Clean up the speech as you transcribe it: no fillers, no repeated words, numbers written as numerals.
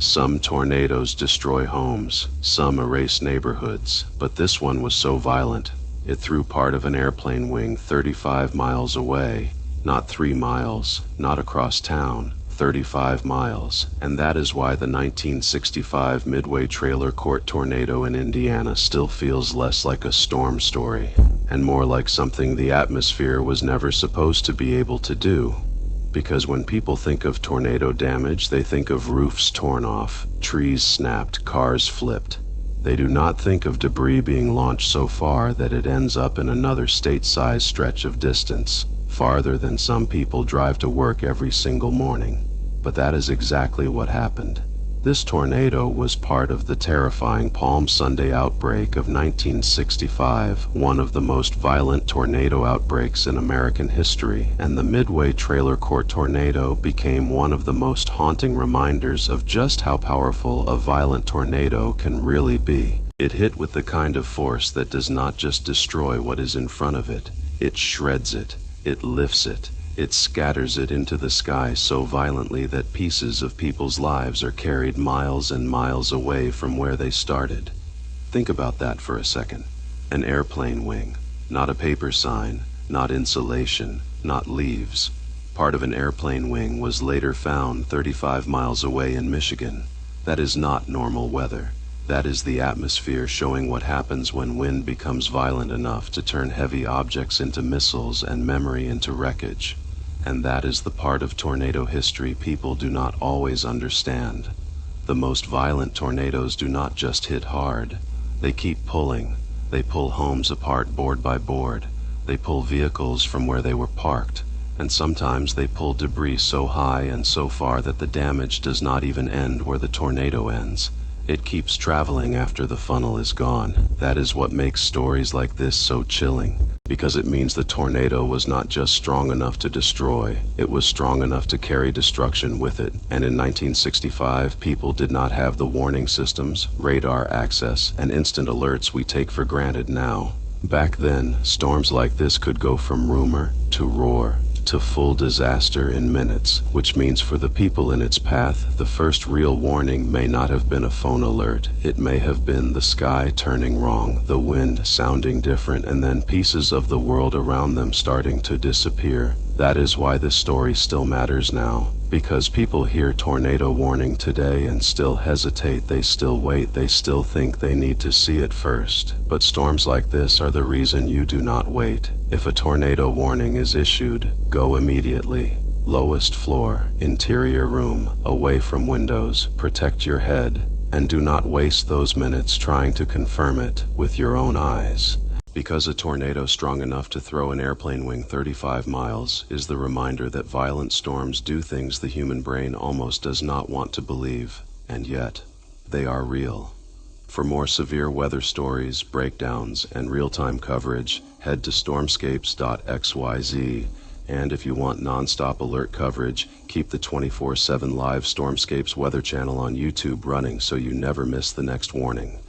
Some tornadoes destroy homes, some erase neighborhoods, but this one was so violent, it threw part of an airplane wing 35 miles away, not 3 miles, not across town, 35 miles, and that is why the 1965 Midway Trailer Court tornado in Indiana still feels less like a storm story, and more like something the atmosphere was never supposed to be able to do. Because when people think of tornado damage, they think of roofs torn off, trees snapped, cars flipped. They do not think of debris being launched so far that it ends up in another state-sized stretch of distance, farther than some people drive to work every single morning. But that is exactly what happened. This tornado was part of the terrifying Palm Sunday outbreak of 1965, one of the most violent tornado outbreaks in American history, and the Midway Trailer Court tornado became one of the most haunting reminders of just how powerful a violent tornado can really be. It hit with the kind of force that does not just destroy what is in front of it, it shreds it, it lifts it. It scatters it into the sky so violently that pieces of people's lives are carried miles and miles away from where they started. Think about that for a second. An airplane wing, not a paper sign, not insulation, not leaves. Part of an airplane wing was later found 35 miles away in Michigan. That is not normal weather. That is the atmosphere showing what happens when wind becomes violent enough to turn heavy objects into missiles and memory into wreckage. And that is the part of tornado history people do not always understand. The most violent tornadoes do not just hit hard. They keep pulling. They pull homes apart board by board. They pull vehicles from where they were parked. And sometimes they pull debris so high and so far that the damage does not even end where the tornado ends. It keeps traveling after the funnel is gone. That is what makes stories like this so chilling, because it means the tornado was not just strong enough to destroy, it was strong enough to carry destruction with it. And in 1965, people did not have the warning systems, radar access, and instant alerts we take for granted now. Back then, storms like this could go from rumor to roar to full disaster in minutes, which means for the people in its path, the first real warning may not have been a phone alert. It may have been the sky turning wrong, the wind sounding different, and then pieces of the world around them starting to disappear. That is why this story still matters now, because people hear tornado warning today and still hesitate, they still wait, they still think they need to see it first. But storms like this are the reason you do not wait. If a tornado warning is issued, go immediately. Lowest floor, interior room, away from windows, protect your head, and do not waste those minutes trying to confirm it with your own eyes. Because a tornado strong enough to throw an airplane wing 35 miles is the reminder that violent storms do things the human brain almost does not want to believe, and yet, they are real. For more severe weather stories, breakdowns, and real-time coverage, head to StormScapes.xyz. And if you want non-stop alert coverage, keep the 24/7 live StormScapes weather channel on YouTube running so you never miss the next warning.